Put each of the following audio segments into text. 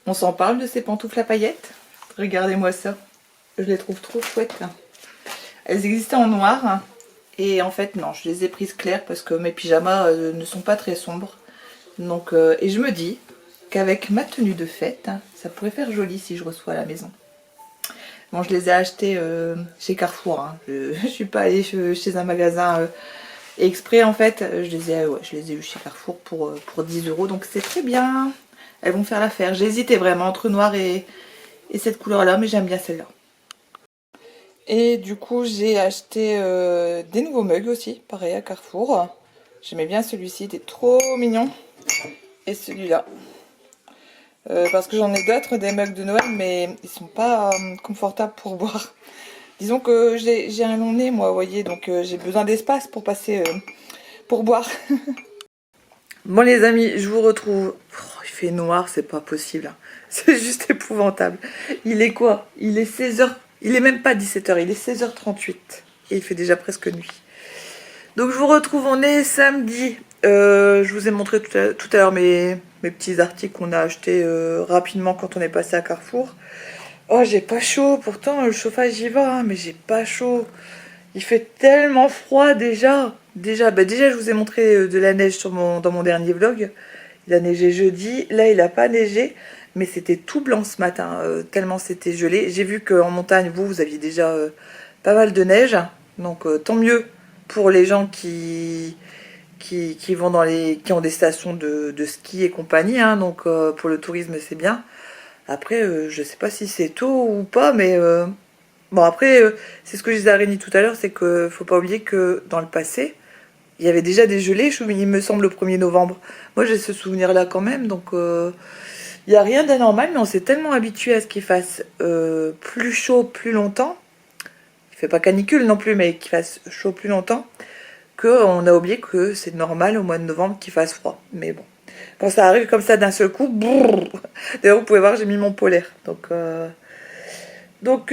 On s'en parle de ces pantoufles à paillettes? Regardez-moi ça. Je les trouve trop chouettes. Elles existaient en noir. Et en fait, non, je les ai prises claires parce que mes pyjamas ne sont pas très sombres. Donc, et je me dis qu'avec ma tenue de fête, ça pourrait faire joli si je reçois à la maison. Bon, je les ai achetées chez Carrefour. Hein. Je ne suis pas allée chez un magasin exprès en fait. Je les ai eu chez Carrefour pour 10 €. Donc c'est très bien. Elles vont faire l'affaire. J'ai hésité vraiment entre noir et cette couleur-là, mais j'aime bien celle-là. Et du coup, j'ai acheté des nouveaux mugs aussi, pareil à Carrefour. J'aimais bien celui-ci, il était trop mignon. Et celui-là. Parce que j'en ai d'autres, des mugs de Noël, mais ils sont pas confortables pour boire. Disons que j'ai un long nez, moi, vous voyez, donc j'ai besoin d'espace pour passer, pour boire. Bon les amis, je vous retrouve. Oh, il fait noir, c'est pas possible. Hein. C'est juste épouvantable. Il est quoi? Il est 16h. Il est même pas 17h, il est 16h38. Et il fait déjà presque nuit. Donc je vous retrouve, on est samedi. Je vous ai montré tout à l'heure mes petits articles qu'on a achetés rapidement quand on est passé à Carrefour. Oh, j'ai pas chaud. Pourtant, le chauffage y va, hein, mais j'ai pas chaud. Il fait tellement froid déjà. Déjà, je vous ai montré de la neige dans mon dernier vlog. Il a neigé jeudi. Là, il a pas neigé. Mais c'était tout blanc ce matin, tellement c'était gelé. J'ai vu qu'en montagne, vous aviez déjà pas mal de neige. Donc, tant mieux pour les gens qui vont qui ont des stations de ski et compagnie. Hein. Donc, pour le tourisme, c'est bien. Après, je sais pas si c'est tôt ou pas, mais... Bon, après, c'est ce que je disais à Rémi tout à l'heure, c'est que faut pas oublier que dans le passé, il y avait déjà des gelées, il me semble, le 1er novembre. Moi, j'ai ce souvenir-là quand même, donc il n'y a rien d'anormal, mais on s'est tellement habitué à ce qu'il fasse plus chaud plus longtemps, il fait pas canicule non plus, mais qu'il fasse chaud plus longtemps, qu'on a oublié que c'est normal au mois de novembre qu'il fasse froid. Mais bon, quand ça arrive comme ça d'un seul coup, brrr. D'ailleurs, vous pouvez voir, j'ai mis mon polaire, donc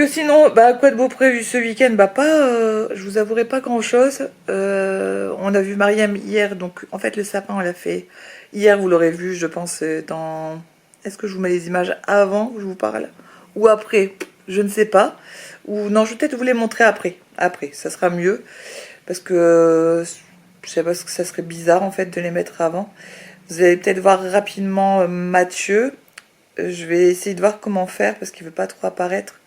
sinon, bah, quoi de beau prévu ce week-end? Bah pas, je vous avouerai pas grand-chose. On a vu Mariam hier, donc en fait le sapin on l'a fait hier, vous l'aurez vu je pense dans... Est-ce que je vous mets les images avant que je vous parle? Ou après? Je ne sais pas. Ou non, je vais peut-être vous les montrer après. Après, ça sera mieux. Parce que je sais pas, ce que ça serait bizarre en fait de les mettre avant. Vous allez peut-être voir rapidement Mathieu. Je vais essayer de voir comment faire parce qu'il veut pas trop apparaître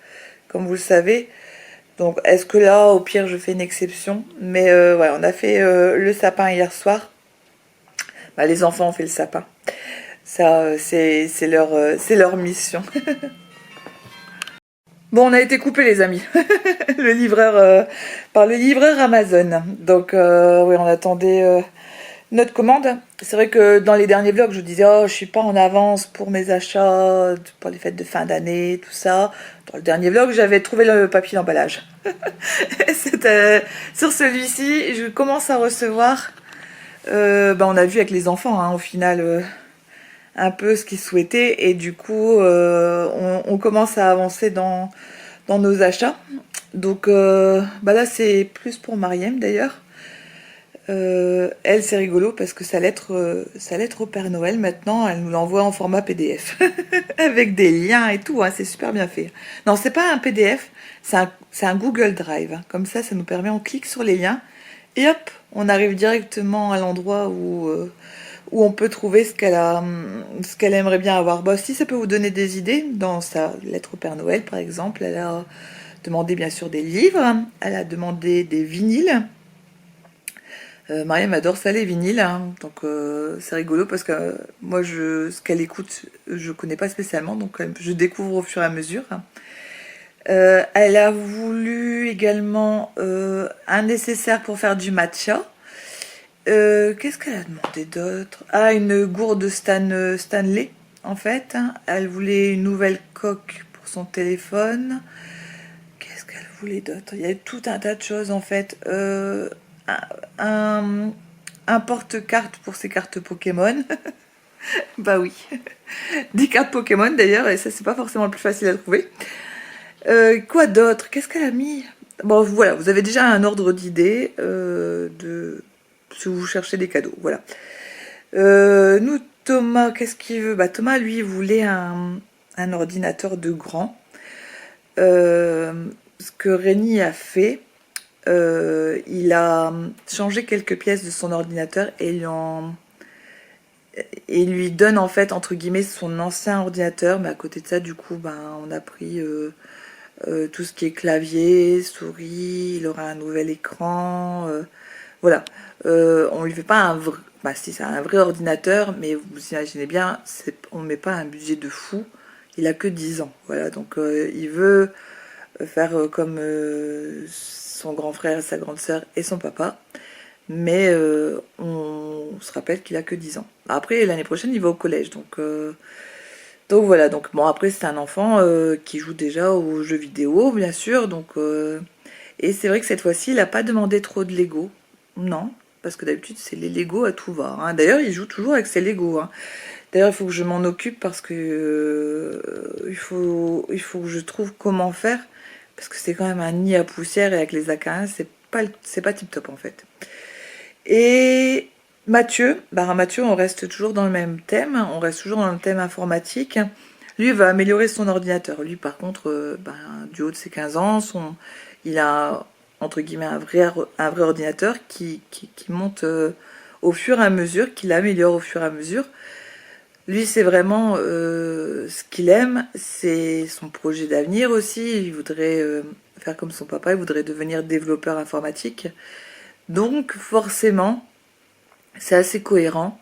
comme vous le savez. Donc est-ce que là au pire je fais une exception, mais voilà, on a fait le sapin hier soir. Bah, les enfants ont fait le sapin, ça c'est leur mission. Bon, on a été coupés les amis. Le livreur par le livreur Amazon, donc oui, on attendait notre commande. C'est vrai que dans les derniers vlogs, je vous disais, oh, je suis pas en avance pour mes achats, pour les fêtes de fin d'année, tout ça. Dans le dernier vlog, j'avais trouvé le papier d'emballage. Sur celui-ci, je commence à recevoir, bah, on a vu avec les enfants, hein, au final, un peu ce qu'ils souhaitaient. Et du coup, on commence à avancer dans nos achats. Donc bah là, c'est plus pour Mariam d'ailleurs. Elle, c'est rigolo parce que sa lettre au Père Noël, maintenant, elle nous l'envoie en format PDF. Avec des liens et tout, hein, c'est super bien fait. Non, c'est pas un PDF, c'est un Google Drive. Hein. Comme ça nous permet, on clique sur les liens et hop, on arrive directement à l'endroit où on peut trouver ce qu'elle aimerait bien avoir. Bon, si ça peut vous donner des idées, dans sa lettre au Père Noël, par exemple, elle a demandé bien sûr des livres, elle a demandé des vinyles. Mariam adore ça les vinyles, hein, donc c'est rigolo parce que moi ce qu'elle écoute je connais pas spécialement, donc je découvre au fur et à mesure. Elle a voulu également un nécessaire pour faire du matcha. Qu'est-ce qu'elle a demandé d'autre? Ah, une gourde Stanley en fait, hein. Elle voulait une nouvelle coque pour son téléphone. Qu'est-ce qu'elle voulait d'autre? Il y a tout un tas de choses en fait. Un, un porte-carte pour ses cartes Pokémon. Bah oui. Des cartes Pokémon d'ailleurs, et ça c'est pas forcément le plus facile à trouver. Quoi d'autre? Qu'est-ce qu'elle a mis? Bon voilà, vous avez déjà un ordre d'idée de si vous cherchez des cadeaux. Voilà. Nous, Thomas, qu'est-ce qu'il veut? Bah Thomas, lui, il voulait un ordinateur de grand. Ce que Rémi a fait, il a changé quelques pièces de son ordinateur et il lui donne en fait entre guillemets son ancien ordinateur, mais à côté de ça du coup on a pris tout ce qui est clavier, souris, il aura un nouvel écran, voilà. On lui fait pas un vrai, si c'est un vrai ordinateur, mais vous imaginez bien, on ne met pas un budget de fou, il a que 10 ans, voilà, donc il veut faire comme son grand frère, sa grande sœur et son papa, mais on se rappelle qu'il a que 10 ans. Après l'année prochaine il va au collège, donc voilà, donc bon après c'est un enfant qui joue déjà aux jeux vidéo bien sûr, et c'est vrai que cette fois-ci il n'a pas demandé trop de Lego, non, parce que d'habitude c'est les Lego à tout va, hein. D'ailleurs il joue toujours avec ses Lego, hein. D'ailleurs il faut que je m'en occupe parce que il faut que je trouve comment faire, parce que c'est quand même un nid à poussière et avec les acariens c'est pas tip top en fait. Et Mathieu, Mathieu, on reste toujours dans le même thème, on reste toujours dans le thème informatique. Lui va améliorer son ordinateur. Lui, par contre, du haut de ses 15 ans, il a, entre guillemets, un vrai ordinateur qui monte au fur et à mesure, qu'il améliore au fur et à mesure. Lui, c'est vraiment ce qu'il aime, c'est son projet d'avenir aussi. Il voudrait faire comme son papa, il voudrait devenir développeur informatique. Donc forcément, c'est assez cohérent,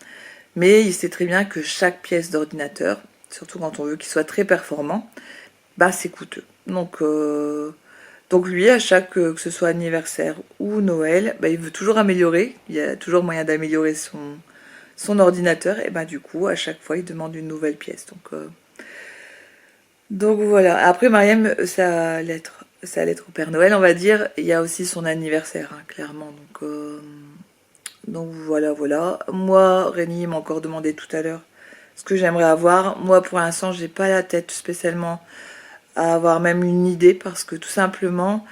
mais il sait très bien que chaque pièce d'ordinateur, surtout quand on veut qu'il soit très performant, c'est coûteux. Donc lui, à chaque, que ce soit anniversaire ou Noël, il veut toujours améliorer, il y a toujours moyen d'améliorer son ordinateur, et du coup, à chaque fois, il demande une nouvelle pièce. Donc voilà. Après, Mariam, sa lettre au Père Noël, on va dire, il y a aussi son anniversaire, hein, clairement. Donc voilà. Moi, Rémi m'a encore demandé tout à l'heure ce que j'aimerais avoir. Moi, pour l'instant, j'ai pas la tête spécialement à avoir même une idée, parce que tout simplement,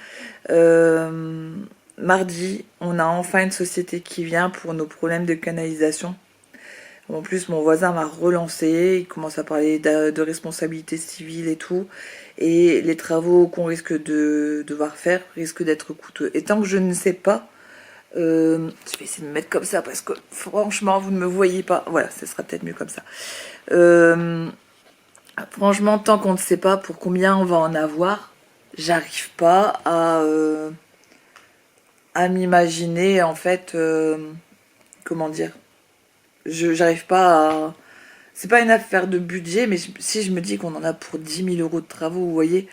mardi, on a enfin une société qui vient pour nos problèmes de canalisation. En plus, mon voisin m'a relancé, il commence à parler de responsabilité civile et tout. Et les travaux qu'on risque de devoir faire risquent d'être coûteux. Et tant que je ne sais pas, je vais essayer de me mettre comme ça parce que franchement, vous ne me voyez pas. Voilà, ce sera peut-être mieux comme ça. Franchement, tant qu'on ne sait pas pour combien on va en avoir, j'arrive pas à m'imaginer en fait, comment dire. J'arrive pas à... C'est pas une affaire de budget, mais si je me dis qu'on en a pour 10 000 euros de travaux, vous voyez,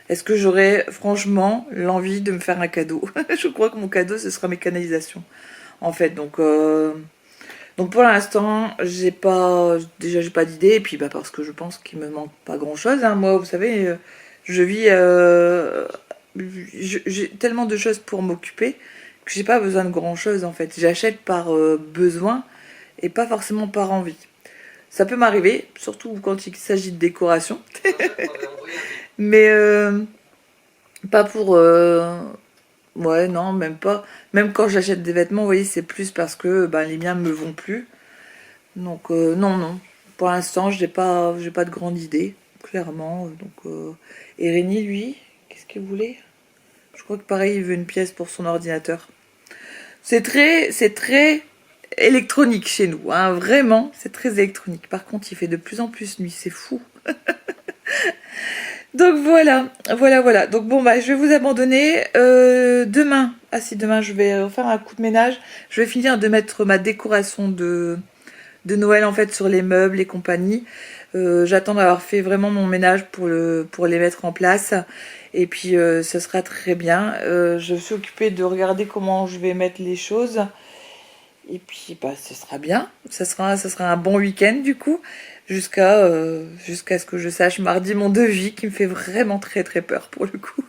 est-ce que j'aurais franchement l'envie de me faire un cadeau? Je crois que mon cadeau, ce sera mes canalisations, en fait. Donc pour l'instant, j'ai pas d'idée, et puis parce que je pense qu'il me manque pas grand-chose, hein. Moi, vous savez, je vis... j'ai tellement de choses pour m'occuper que j'ai pas besoin de grand-chose, en fait. J'achète par besoin, et pas forcément par envie. Ça peut m'arriver, surtout quand il s'agit de décoration. Mais pas pour... ouais, non, même pas. Même quand j'achète des vêtements, vous voyez, c'est plus parce que les miens me vont plus. Donc non. Pour l'instant, j'ai pas de grande idée, clairement. Et Rémi, lui, qu'est-ce qu'il voulait? Je crois que pareil, il veut une pièce pour son ordinateur. C'est très électronique chez nous, hein, vraiment, c'est très électronique. Par contre, il fait de plus en plus nuit, c'est fou. Donc voilà. Donc bon, je vais vous abandonner. Demain, demain, je vais faire un coup de ménage. Je vais finir de mettre ma décoration de Noël, en fait, sur les meubles et compagnie. J'attends d'avoir fait vraiment mon ménage pour les mettre en place. Et puis, ce sera très bien. Je suis occupée de regarder comment je vais mettre les choses. Et puis ce sera bien, ça sera un bon week-end du coup, jusqu'à ce que je sache mardi mon devis qui me fait vraiment très très peur pour le coup.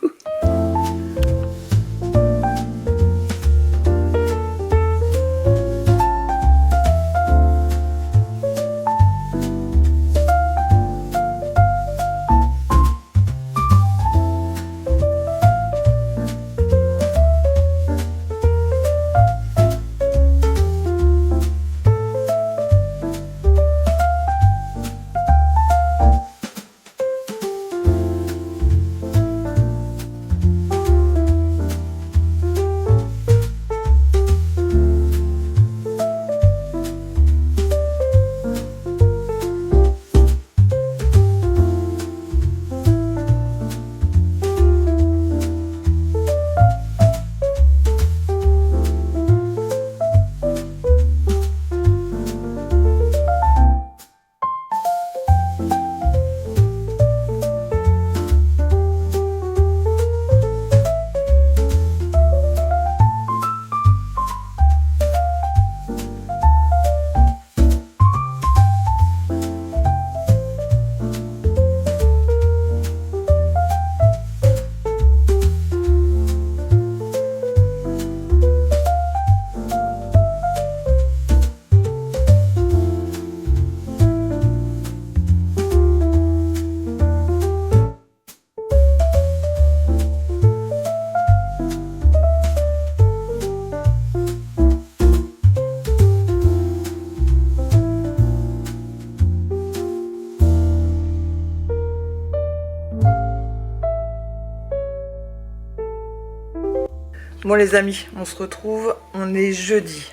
Bon les amis, on se retrouve, on est jeudi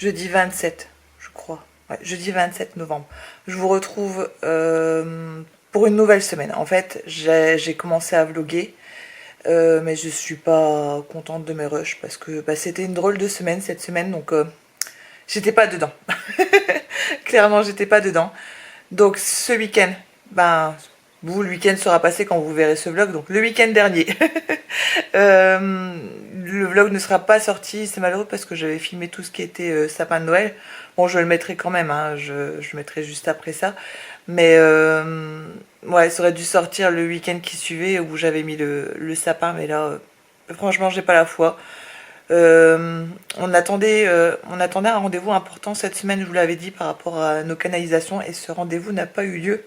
27 je crois, ouais, jeudi 27 novembre. Je vous retrouve pour une nouvelle semaine. En fait, j'ai commencé à vlogger, mais je suis pas contente de mes rushs parce que bah, c'était une drôle de semaine cette semaine, donc j'étais pas dedans. Clairement, j'étais pas dedans. Donc ce week-end, ben, vous, le week-end sera passé quand vous verrez ce vlog, donc le week-end dernier. Le vlog ne sera pas sorti, c'est malheureux parce que j'avais filmé tout ce qui était sapin de Noël. Bon, je le mettrai quand même, hein, je le mettrai juste après ça. Mais ouais, ça aurait dû sortir le week-end qui suivait où j'avais mis le sapin, mais là, franchement, j'ai pas la foi. On attendait un rendez-vous important cette semaine, je vous l'avais dit, par rapport à nos canalisations, et ce rendez-vous n'a pas eu lieu.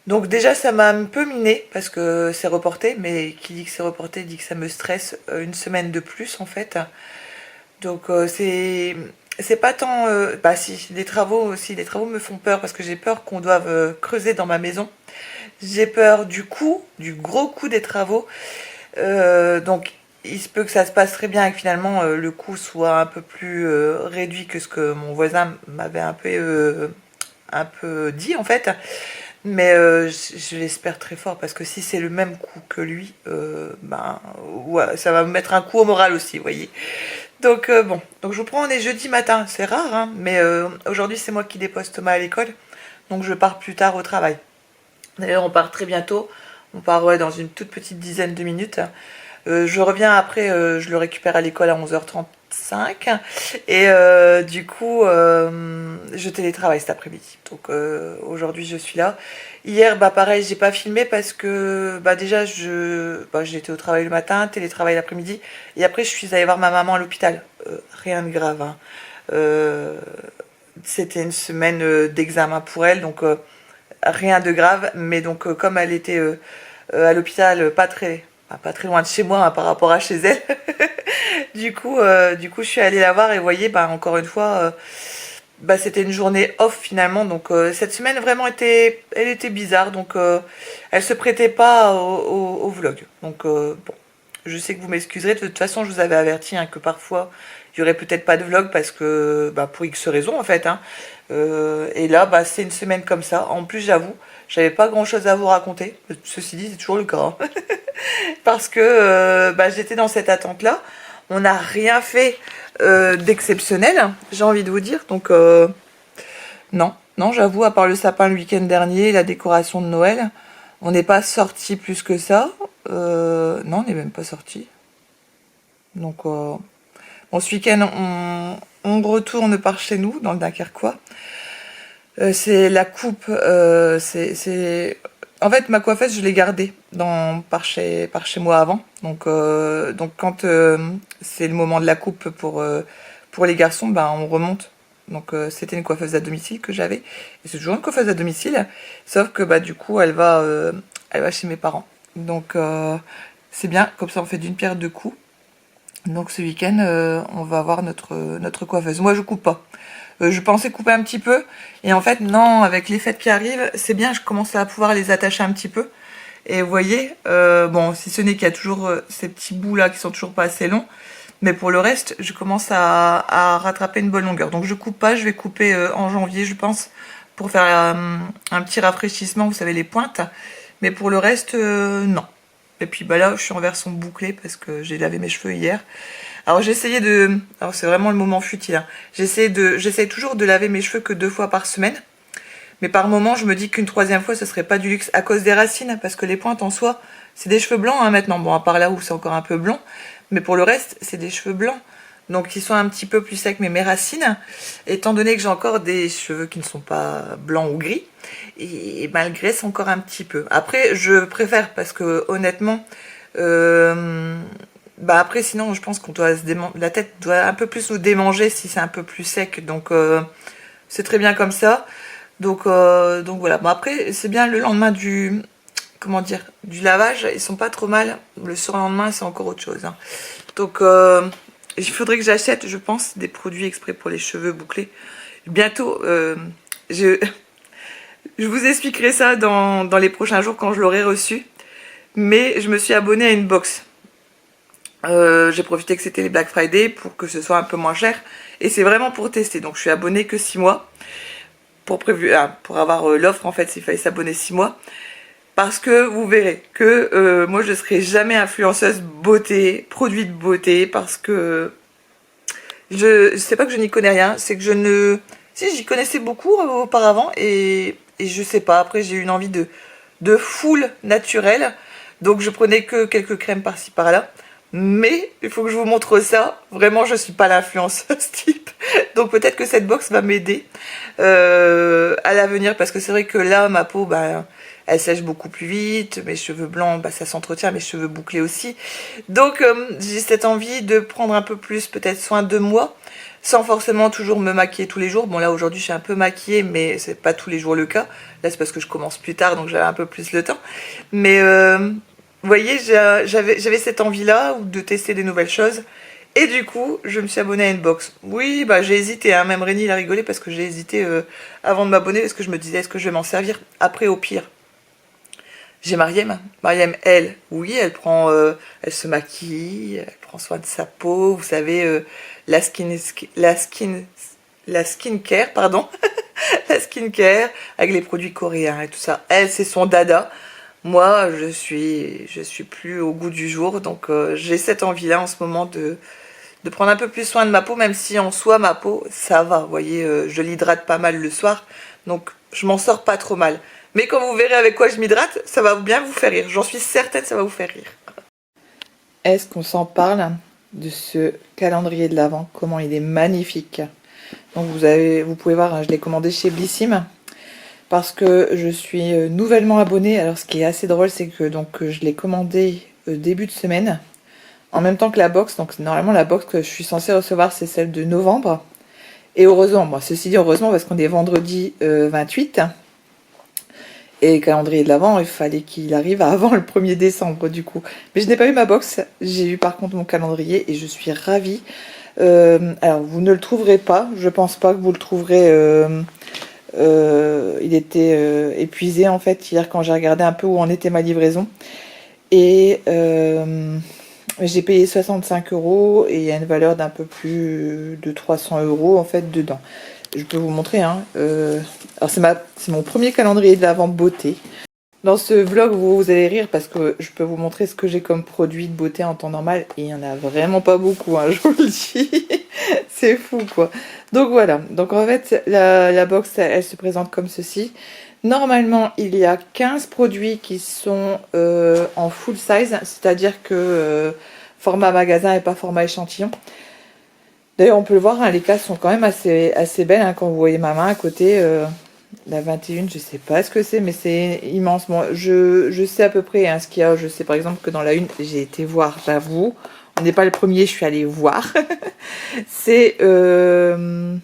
Donc déjà ça m'a un peu miné parce que c'est reporté, mais qui dit que c'est reporté dit que ça me stresse une semaine de plus en fait. Donc c'est pas tant bah si les travaux me font peur parce que j'ai peur qu'on doive creuser dans ma maison. J'ai peur du gros coût des travaux. Donc il se peut que ça se passe très bien et que finalement le coût soit un peu plus réduit que ce que mon voisin m'avait un peu dit en fait. Mais je l'espère très fort parce que si c'est le même coup que lui, ben ouais, ça va me mettre un coup au moral aussi, vous voyez. Donc bon, donc je vous prends, on est jeudi matin, c'est rare, hein, mais aujourd'hui c'est moi qui dépose Thomas à l'école, donc je pars plus tard au travail. D'ailleurs on part très bientôt, on part ouais, dans une toute petite dizaine de minutes. Je reviens après, je le récupère à l'école à 11h35 et du coup je télétravaille cet après-midi. Donc aujourd'hui je suis là. Hier bah pareil, j'ai pas filmé parce que bah déjà j'étais au travail le matin, télétravail l'après-midi et après je suis allée voir ma maman à l'hôpital. Rien de grave, hein. C'était une semaine d'examen pour elle, donc rien de grave, mais donc comme elle était à l'hôpital pas très loin de chez moi hein, par rapport à chez elle. du coup, je suis allée la voir et vous voyez, bah, encore une fois, bah, c'était une journée off finalement. Donc cette semaine vraiment elle était bizarre. Donc elle se prêtait pas au vlog. Donc bon, je sais que vous m'excuserez. De toute façon, je vous avais averti hein, que parfois il y aurait peut-être pas de vlog parce que bah, pour X raisons en fait. Hein. Et là, bah, c'est une semaine comme ça. En plus, j'avoue, j'avais pas grand chose à vous raconter. Ceci dit, c'est toujours le cas. Hein. Parce que bah, j'étais dans cette attente-là. On n'a rien fait d'exceptionnel, j'ai envie de vous dire. Donc, non, j'avoue, à part le sapin le week-end dernier, la décoration de Noël, on n'est pas sorti plus que ça. Non, on n'est même pas sorti. Donc, bon, ce week-end, on retourne par chez nous, dans le Dunkerquois. C'est la coupe, en fait, ma coiffeuse, je l'ai gardée par chez moi avant. Donc quand c'est le moment de la coupe pour les garçons, ben, on remonte. Donc c'était une coiffeuse à domicile que j'avais. Et c'est toujours une coiffeuse à domicile, sauf que bah, du coup, elle va chez mes parents. Donc c'est bien, comme ça on fait d'une pierre deux coups. Donc ce week-end, on va voir notre coiffeuse. Moi, je coupe pas. Je pensais couper un petit peu. Et en fait, non, avec les fêtes qui arrivent, c'est bien, je commence à pouvoir les attacher un petit peu. Et vous voyez, bon, si ce n'est qu'il y a toujours ces petits bouts là qui sont toujours pas assez longs. Mais pour le reste, je commence à rattraper une bonne longueur. Donc je coupe pas, je vais couper en janvier, je pense, pour faire un petit rafraîchissement, vous savez, les pointes. Mais pour le reste, non. Et puis bah là, je suis en version bouclée parce que j'ai lavé mes cheveux hier. Alors j'ai essayé de... Alors c'est vraiment le moment futile. Hein. J'essaie toujours de laver mes cheveux que 2 fois par semaine. Mais par moment, je me dis qu'une 3e fois, ce serait pas du luxe à cause des racines. Parce que les pointes en soi, c'est des cheveux blancs hein, maintenant. Bon, à part là où c'est encore un peu blond. Mais pour le reste, c'est des cheveux blancs. Donc ils sont un petit peu plus secs. Mais mes racines, étant donné que j'ai encore des cheveux qui ne sont pas blancs ou gris, et malgré c'est encore un petit peu. Après, je préfère parce que honnêtement... bah après sinon je pense qu'on doit la tête doit un peu plus nous démanger si c'est un peu plus sec, donc c'est très bien comme ça. Donc voilà. Bon après c'est bien le lendemain du du lavage, ils sont pas trop mal. Le surlendemain c'est encore autre chose. Hein. Donc il faudrait que j'achète, je pense, des produits exprès pour les cheveux bouclés. Bientôt, je vous expliquerai ça dans les prochains jours quand je l'aurai reçu. Mais je me suis abonnée à une box. J'ai profité que c'était les Black Friday pour que ce soit un peu moins cher. Et c'est vraiment pour tester. Donc je suis abonnée que 6 mois. Pour avoir l'offre en fait, il fallait s'abonner 6 mois. Parce que vous verrez que moi je serai jamais influenceuse beauté, produit de beauté. Parce que je sais pas que je n'y connais rien. C'est que je ne... Si, j'y connaissais beaucoup auparavant. Et je sais pas, après j'ai eu une envie de full naturel. Donc je prenais que quelques crèmes par-ci par-là. Mais il faut que je vous montre ça. Vraiment, je suis pas l'influenceuse type. Donc peut-être que cette box va m'aider à l'avenir. Parce que c'est vrai que là, ma peau, bah, elle sèche beaucoup plus vite. Mes cheveux blancs, bah, ça s'entretient. Mes cheveux bouclés aussi. Donc j'ai cette envie de prendre un peu plus peut-être soin de moi. Sans forcément toujours me maquiller tous les jours. Bon là aujourd'hui je suis un peu maquillée mais c'est pas tous les jours le cas. Là c'est parce que je commence plus tard donc j'avais un peu plus le temps. Mais vous voyez, j'avais cette envie-là de tester des nouvelles choses. Et du coup, je me suis abonnée à une box. Oui, bah j'ai hésité, hein. Même Rémi il a rigolé parce que j'ai hésité avant de m'abonner parce que je me disais est-ce que je vais m'en servir après au pire. J'ai Mariem. Mariem, elle, oui, elle se maquille, elle prend soin de sa peau. Vous savez, la skincare, pardon, la skincare avec les produits coréens et tout ça. Elle, c'est son dada. Moi, je suis plus au goût du jour, donc j'ai cette envie-là en ce moment de prendre un peu plus soin de ma peau, même si en soi ma peau, ça va. Vous voyez, je l'hydrate pas mal le soir, donc je m'en sors pas trop mal. Mais quand vous verrez avec quoi je m'hydrate, ça va bien vous faire rire. J'en suis certaine, ça va vous faire rire. Est-ce qu'on s'en parle de ce calendrier de l'Avent? Comment il est magnifique. Donc vous pouvez voir, hein, je l'ai commandé chez Blissim. Parce que je suis nouvellement abonnée. Alors ce qui est assez drôle, c'est que donc je l'ai commandé début de semaine. En même temps que la box. Donc normalement la box que je suis censée recevoir, c'est celle de novembre. Et heureusement, moi ceci dit heureusement parce qu'on est vendredi 28. Et le calendrier de l'Avent, il fallait qu'il arrive avant le 1er décembre du coup. Mais je n'ai pas eu ma box. J'ai eu par contre mon calendrier et je suis ravie. Alors vous ne le trouverez pas. Je pense pas que vous le trouverez... il était épuisé en fait hier quand j'ai regardé un peu où en était ma livraison. Et j'ai payé 65 € et il y a une valeur d'un peu plus de 300 € en fait dedans. Je peux vous montrer, hein. Alors c'est mon premier calendrier de l'Avent beauté. Dans ce vlog, vous allez rire parce que je peux vous montrer ce que j'ai comme produit de beauté en temps normal. Et il n'y en a vraiment pas beaucoup, hein, je vous le dis. C'est fou, quoi. Donc voilà. Donc en fait, la box, elle se présente comme ceci. Normalement, il y a 15 produits qui sont en full size. C'est-à-dire que format magasin et pas format échantillon. D'ailleurs, on peut le voir, hein, les cases sont quand même assez belles. Hein, quand vous voyez ma main à côté, la 21, je sais pas ce que c'est, mais c'est immense. Bon, je sais à peu près hein, ce qu'il y a. Je sais par exemple que dans la 1, j'ai été voir, j'avoue. On n'est pas le premier, je suis allée voir. C'est une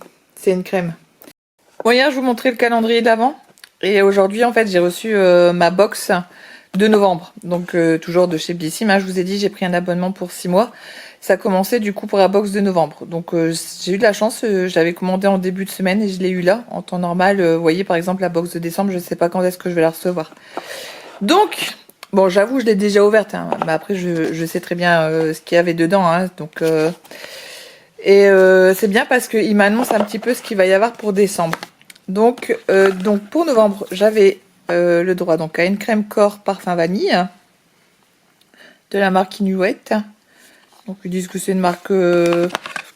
crème. Bon, hier, je vous montrais le calendrier d'avant. Et aujourd'hui, en fait, j'ai reçu ma box de novembre. Donc, toujours de chez Blissim. Hein, je vous ai dit, j'ai pris un abonnement pour 6 mois. Ça a commencé du coup pour la box de novembre. Donc j'ai eu de la chance, je l'avais commandé en début de semaine et je l'ai eu là, en temps normal. Vous voyez par exemple la box de décembre, je ne sais pas quand est-ce que je vais la recevoir. Donc, bon j'avoue je l'ai déjà ouverte, hein, mais après je sais très bien ce qu'il y avait dedans. Hein, donc, c'est bien parce qu'il m'annonce un petit peu ce qu'il va y avoir pour décembre. Donc pour novembre, j'avais le droit donc à une crème corps parfum vanille de la marque Inuit. Donc ils disent que c'est une marque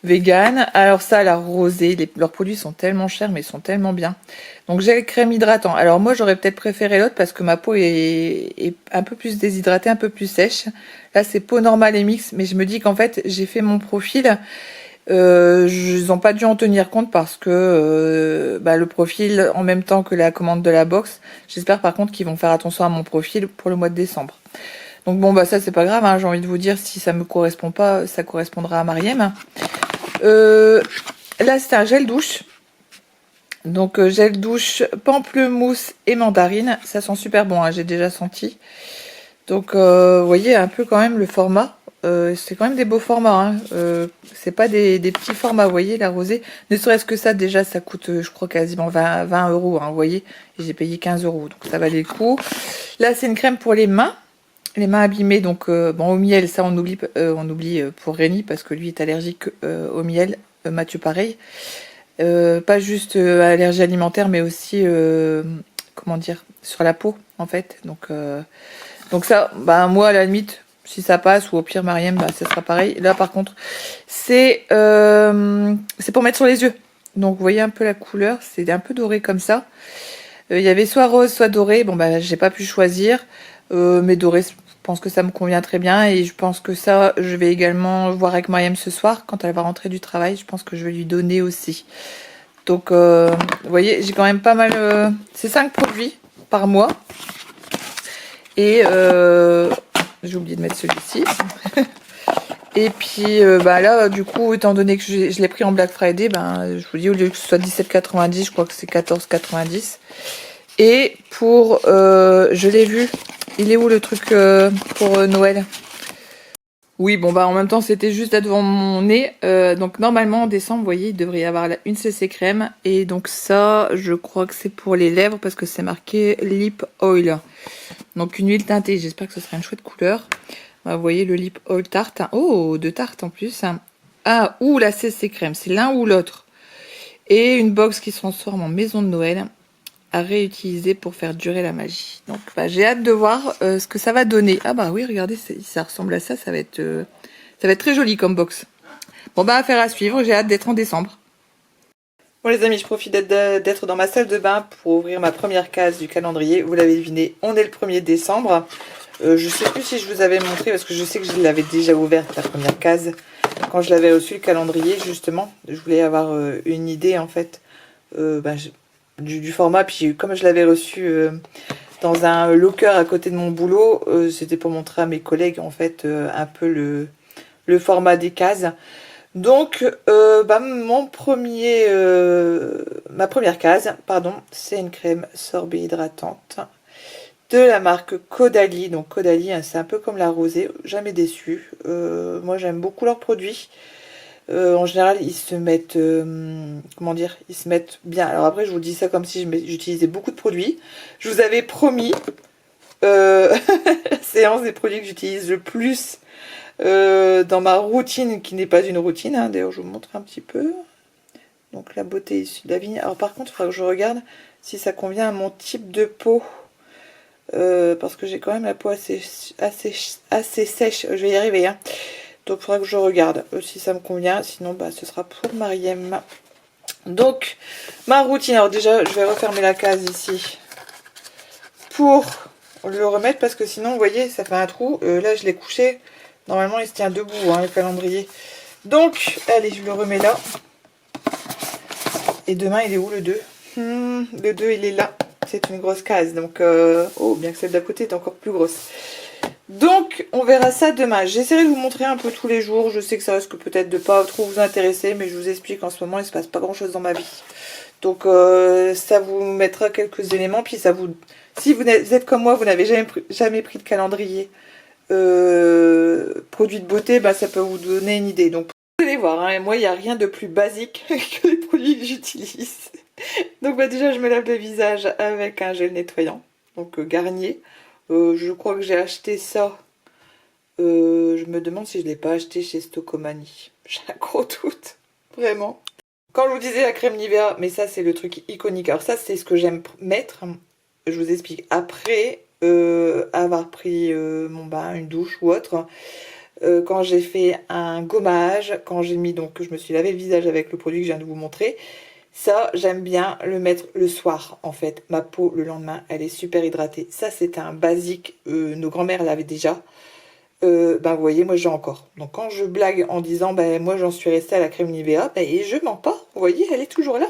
vegan. Alors ça, la rosée, leurs produits sont tellement chers, mais ils sont tellement bien. Donc j'ai le crème hydratant. Alors moi, j'aurais peut-être préféré l'autre parce que ma peau est un peu plus déshydratée, un peu plus sèche. Là, c'est peau normale et mix, mais je me dis qu'en fait, j'ai fait mon profil. Ils n'ont pas dû en tenir compte parce que le profil, en même temps que la commande de la box. J'espère par contre qu'ils vont faire attention à mon profil pour le mois de décembre. Donc bon bah ça c'est pas grave, hein, j'ai envie de vous dire si ça me correspond pas, ça correspondra à Mariem. Là c'est un gel douche. Donc gel douche pamplemousse et mandarine, ça sent super bon, hein, j'ai déjà senti. Donc vous voyez un peu quand même le format, c'est quand même des beaux formats, hein. C'est pas des petits formats, vous voyez la rosée. Ne serait-ce que ça déjà ça coûte je crois quasiment 20 €, hein, vous voyez. Et j'ai payé 15 €, donc ça valait le coup. Là c'est une crème pour les mains. les mains abîmées, donc bon, au miel, ça on oublie pour Rémi parce que lui est allergique au miel. Mathieu pareil. Pas juste allergie alimentaire, mais aussi comment dire, sur la peau en fait. Donc ça, bah moi à la limite, si ça passe, ou au pire Mariam, bah ça sera pareil. Là par contre, c'est pour mettre sur les yeux. Donc vous voyez un peu la couleur, c'est un peu doré comme ça. Il y avait soit rose, soit doré. Bon bah j'ai pas pu choisir, mais doré, je pense que ça me convient très bien. Et je pense que ça, je vais également voir avec Mariam ce soir quand elle va rentrer du travail. Je pense que je vais lui donner aussi. Donc vous voyez, j'ai quand même pas mal. C'est 5 produits par mois. Et j'ai oublié de mettre celui-ci. Et puis bah là, du coup, étant donné que je l'ai pris en Black Friday, ben je vous dis, au lieu que ce soit 17,90, je crois que c'est 14,90. Et pour, je l'ai vu, il est où le truc pour Noël? Oui, bon bah en même temps c'était juste là devant mon nez. Donc normalement en décembre, vous voyez, il devrait y avoir une CC crème. Et donc ça, je crois que c'est pour les lèvres parce que c'est marqué Lip Oil. Donc une huile teintée, j'espère que ce sera une chouette couleur. Bah, vous voyez le Lip Oil tarte. Oh, de tarte en plus. Ah, ou la CC crème, c'est l'un ou l'autre. Et une box qui se transforme en maison de Noël à réutiliser pour faire durer la magie. Donc bah, j'ai hâte de voir ce que ça va donner. Ah bah oui, regardez, ça ressemble à ça, ça va être très joli comme box. Bon bah affaire à suivre, j'ai hâte d'être en décembre. Bon les amis, je profite d'être dans ma salle de bain pour ouvrir ma première case du calendrier. Vous l'avez deviné, on est le 1er décembre. Je sais plus si je vous avais montré, parce que je sais que je l'avais déjà ouverte, la première case. Quand je l'avais reçu le calendrier, justement, je voulais avoir une idée en fait du format. Puis comme je l'avais reçu dans un locker à côté de mon boulot, c'était pour montrer à mes collègues en fait un peu le format des cases. Donc ma première case, pardon, c'est une crème sorbet hydratante de la marque Caudalie. Donc Caudalie, hein, c'est un peu comme la rosée, jamais déçu. Moi j'aime beaucoup leurs produits. En général, ils se mettent, comment dire, ils se mettent bien. Alors après, je vous dis ça comme si j'utilisais beaucoup de produits. Je vous avais promis la séance des produits que j'utilise le plus dans ma routine, qui n'est pas une routine. Hein. D'ailleurs, je vous montre un petit peu. Donc la beauté issue de la vigne. Alors par contre, il faudra que je regarde si ça convient à mon type de peau. Parce que j'ai quand même la peau assez sèche. Je vais y arriver, hein. Donc il faudra que je regarde si ça me convient. Sinon bah, ce sera pour Mariem. Donc ma routine. Alors déjà je vais refermer la case ici pour le remettre. Parce que sinon vous voyez ça fait un trou. Là je l'ai couché. Normalement il se tient debout hein, le calendrier. Donc allez je le remets là. Et demain il est où le 2? Le 2 il est là. C'est une grosse case. Donc oh bien que celle d'à côté est encore plus grosse. Donc, on verra ça demain. J'essaierai de vous montrer un peu tous les jours. Je sais que ça risque peut-être de pas trop vous intéresser, mais je vous explique qu'en ce moment, il se passe pas grand-chose dans ma vie. Donc, ça vous mettra quelques éléments. Puis, ça vous, si vous êtes comme moi, vous n'avez jamais pris de calendrier produit de beauté, bah, ça peut vous donner une idée. Donc, vous allez voir, hein, moi, il n'y a rien de plus basique que les produits que j'utilise. Donc, bah, déjà, je me lave le visage avec un gel nettoyant. Donc, Garnier. Je crois que j'ai acheté ça. Je me demande si je ne l'ai pas acheté chez Stocomanie. J'ai un gros doute. Vraiment. Quand je vous disais la crème Nivea, mais ça c'est le truc iconique. Alors ça c'est ce que j'aime mettre. Je vous explique. Après avoir pris mon bain, une douche ou autre. Quand j'ai fait un gommage. Quand j'ai mis donc, je me suis lavé le visage avec le produit que je viens de vous montrer. Ça, j'aime bien le mettre le soir, en fait. Ma peau, le lendemain, elle est super hydratée. Ça, c'est un basique. Nos grands-mères l'avaient déjà. Ben, vous voyez, moi, j'ai encore. Donc, quand je blague en disant, ben, moi, j'en suis restée à la crème Nivea, ben, et je mens pas. Vous voyez, elle est toujours là.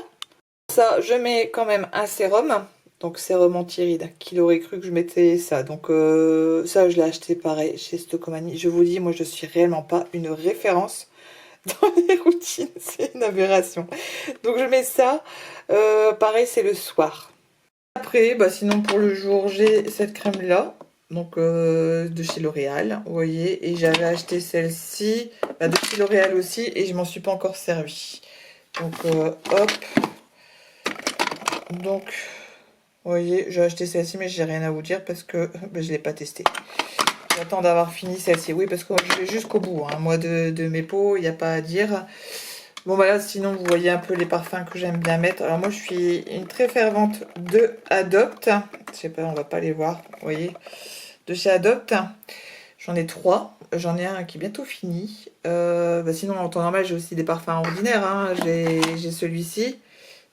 Ça, je mets quand même un sérum. Donc, sérum anti-rides. Qui aurait cru que je mettais ça. Donc, ça, je l'ai acheté pareil chez Stocomanie. Je vous dis, moi, je suis réellement pas une référence dans les routines, c'est une aberration. Donc je mets ça, pareil c'est le soir. Après, bah sinon pour le jour, j'ai cette crème là, donc de chez L'Oréal, vous voyez, et j'avais acheté celle-ci, bah, de chez L'Oréal aussi, et je m'en suis pas encore servi. Donc hop, donc vous voyez, j'ai acheté celle-ci, mais j'ai rien à vous dire parce que bah, je l'ai pas testée. J'attends d'avoir fini celle-ci. Oui, parce que je vais jusqu'au bout. Hein. Moi, de mes peaux, il n'y a pas à dire. Bon, bah là, sinon, vous voyez un peu les parfums que j'aime bien mettre. Alors, moi, je suis une très fervente de Adopt. Je sais pas, on va pas les voir. Vous voyez, de chez Adopt. J'en ai 3. J'en ai un qui est bientôt fini. Bah, sinon, en temps normal, j'ai aussi des parfums ordinaires. Hein. J'ai celui-ci.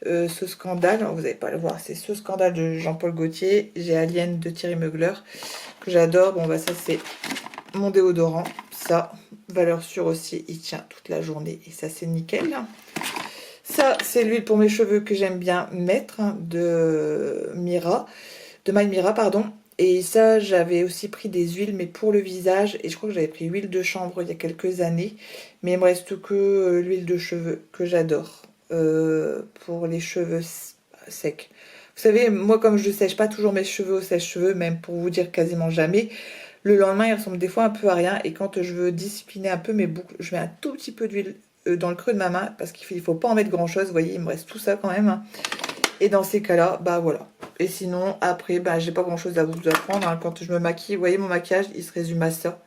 Ce scandale, vous n'allez pas le voir, c'est ce scandale de Jean-Paul Gaultier. J'ai Alien de Thierry Mugler que j'adore. Bon bah ça c'est mon déodorant, ça valeur sûre aussi, il tient toute la journée et ça c'est nickel. Ça c'est l'huile pour mes cheveux que j'aime bien mettre de Mira, de My Mira pardon. Et ça j'avais aussi pris des huiles mais pour le visage et je crois que j'avais pris huile de chanvre il y a quelques années, mais il me reste que l'huile de cheveux que j'adore. Pour les cheveux secs. Vous savez, moi comme je sèche pas toujours mes cheveux au sèche-cheveux, même pour vous dire quasiment jamais, le lendemain ils ressemblent des fois un peu à rien et quand je veux discipliner un peu mes boucles, je mets un tout petit peu d'huile dans le creux de ma main parce qu'il faut pas en mettre grand chose, vous voyez, il me reste tout ça quand même. Et dans ces cas-là, bah voilà. Et sinon, après, bah j'ai pas grand chose à vous apprendre. Hein. Quand je me maquille, vous voyez, mon maquillage, il se résume à ça.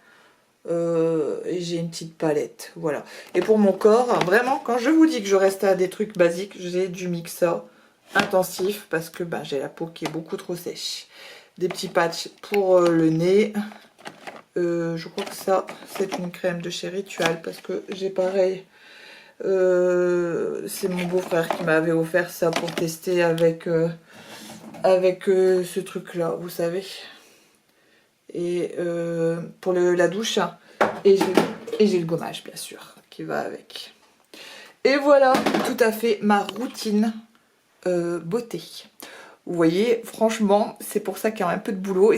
Et j'ai une petite palette, voilà. Et pour mon corps, vraiment, quand je vous dis que je reste à des trucs basiques, j'ai du Mixa intensif parce que bah, j'ai la peau qui est beaucoup trop sèche. Des petits patchs pour le nez. Je crois que ça, c'est une crème de chez Ritual parce que j'ai pareil. C'est mon beau-frère qui m'avait offert ça pour tester avec, ce truc-là, vous savez. Et pour la douche, et j'ai le gommage bien sûr qui va avec. Et voilà tout à fait ma routine beauté. Vous voyez, franchement, c'est pour ça qu'il y a un peu de boulot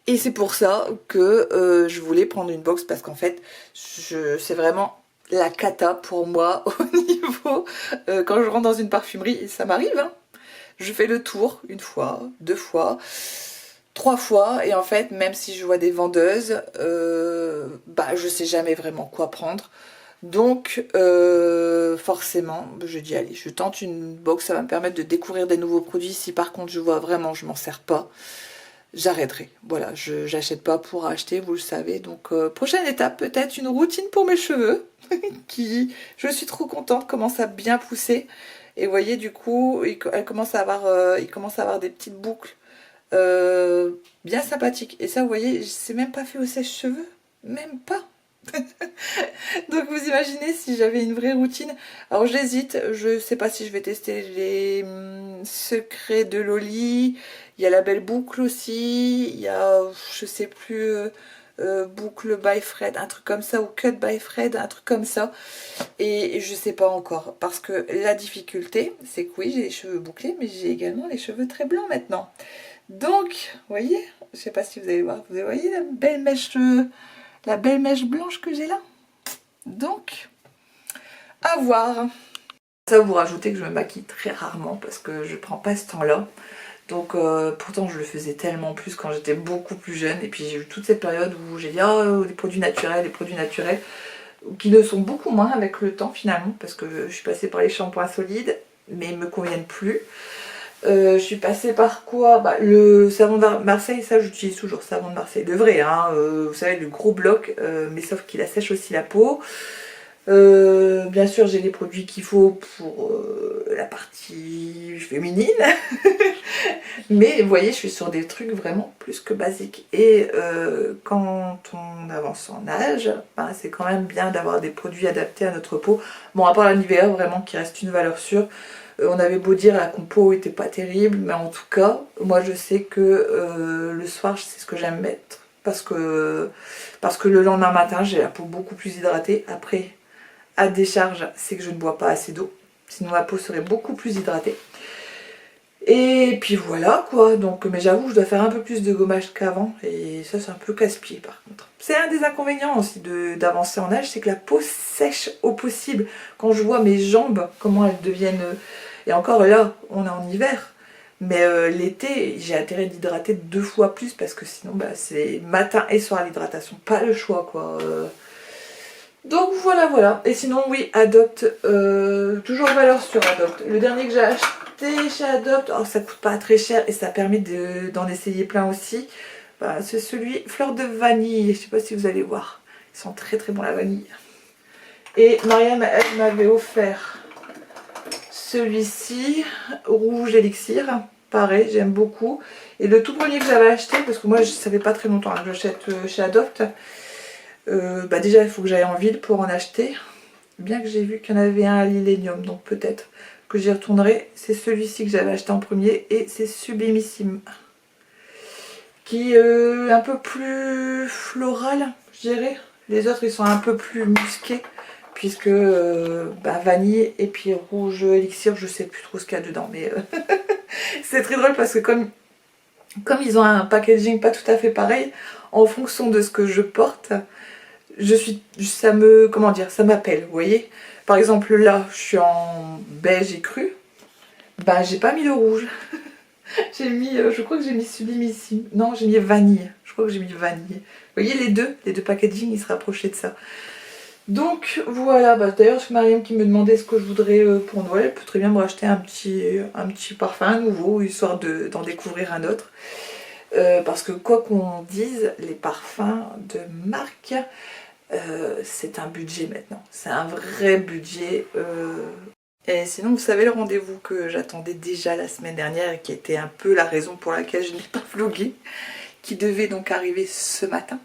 et c'est pour ça que je voulais prendre une box parce qu'en fait, c'est vraiment la cata pour moi au niveau quand je rentre dans une parfumerie, et ça m'arrive, hein, je fais le tour une fois, 2 fois. 3 fois et en fait même si je vois des vendeuses bah je sais jamais vraiment quoi prendre donc forcément je dis allez je tente une box, ça va me permettre de découvrir des nouveaux produits. Si par contre je vois vraiment je m'en sers pas, j'arrêterai, voilà, j'achète pas pour acheter, vous le savez. Donc prochaine étape, peut-être une routine pour mes cheveux qui, je suis trop contente, commence à bien pousser et vous voyez du coup elle commence à avoir, il commence à avoir des petites boucles bien sympathique. Et ça, vous voyez, c'est même pas fait au sèche-cheveux. Même pas. Donc vous imaginez si j'avais une vraie routine. Alors j'hésite, je sais pas si je vais tester les secrets de Loli. Il y a la belle boucle aussi. Il y a, je sais plus, boucle by Fred, un truc comme ça, ou cut by Fred, un truc comme ça. Et je sais pas encore. Parce que la difficulté, c'est que oui, j'ai les cheveux bouclés, mais j'ai également les cheveux très blancs maintenant. Donc, vous voyez, je sais pas si vous allez voir, vous voyez la belle mèche blanche que j'ai là. Donc, à voir. Ça, vous rajoutez que je me maquille très rarement parce que je prends pas ce temps-là. Donc, pourtant, je le faisais tellement plus quand j'étais beaucoup plus jeune. Et puis, j'ai eu toute cette période où j'ai dit, oh, les produits naturels, qui le sont beaucoup moins avec le temps finalement, parce que je suis passée par les shampoings solides, mais ils me conviennent plus. Je suis passée par quoi, bah, le savon de Marseille, ça j'utilise toujours, savon de Marseille, le vrai, hein, vous savez, le gros bloc, mais sauf qu'il assèche aussi la peau. Bien sûr j'ai les produits qu'il faut pour la partie féminine, mais vous voyez je suis sur des trucs vraiment plus que basiques. Et quand on avance en âge, ben, c'est quand même bien d'avoir des produits adaptés à notre peau. Bon, à part la Nivea vraiment qui reste une valeur sûre. On avait beau dire la compo était pas terrible, mais en tout cas, moi je sais que le soir c'est ce que j'aime mettre. Parce que le lendemain matin j'ai la peau beaucoup plus hydratée. Après, à décharge, c'est que je ne bois pas assez d'eau. Sinon ma peau serait beaucoup plus hydratée. Et puis voilà quoi, donc, mais j'avoue je dois faire un peu plus de gommage qu'avant. Et ça c'est un peu casse-pied par contre. C'est un des inconvénients aussi d'avancer en âge, c'est que la peau sèche au possible. Quand je vois mes jambes, comment elles deviennent... Et encore là, on est en hiver. Mais l'été, j'ai intérêt d'hydrater 2 fois plus parce que sinon bah, c'est matin et soir l'hydratation. Pas le choix quoi. Donc voilà, voilà. Et sinon oui, Adopt, toujours valeur sur Adopt. Le dernier que j'ai acheté chez Adopt, oh, ça coûte pas très cher et ça permet d'en essayer plein aussi. Bah, c'est celui fleur de vanille. Je sais pas si vous allez voir. Ils sont très très bons la vanille. Et Mariam, elle m'avait offert celui-ci, rouge élixir. Pareil, j'aime beaucoup. Et le tout premier que j'avais acheté, parce que moi ça fait pas très longtemps que j'achète chez Adopt. Bah déjà il faut que j'aille en ville pour en acheter. Bien que j'ai vu qu'il y en avait un à l'Illénium, donc peut-être que j'y retournerai. C'est celui-ci que j'avais acheté en premier et c'est Sublimissime. Qui est un peu plus floral, je dirais. Les autres ils sont un peu plus musqués. Puisque bah, vanille et puis rouge élixir, je sais plus trop ce qu'il y a dedans. Mais c'est très drôle parce que comme ils ont un packaging pas tout à fait pareil, en fonction de ce que je porte, comment dire, ça m'appelle, vous voyez. Par exemple là, je suis en beige et cru, bah j'ai pas mis le rouge. J'ai mis, je crois que j'ai mis sublimissime. Non, j'ai mis vanille. Je crois que j'ai mis vanille. Vous voyez les deux packaging, ils se rapprochaient de ça. Donc voilà, bah, d'ailleurs c'est Mariam qui me demandait ce que je voudrais pour Noël. Elle peut très bien me racheter un petit parfum nouveau, histoire d'en découvrir un autre. Parce que quoi qu'on dise, les parfums de marque, c'est un budget maintenant. C'est un vrai budget. Et sinon, vous savez le rendez-vous que j'attendais déjà la semaine dernière et qui était un peu la raison pour laquelle je n'ai pas vlogué, qui devait donc arriver ce matin.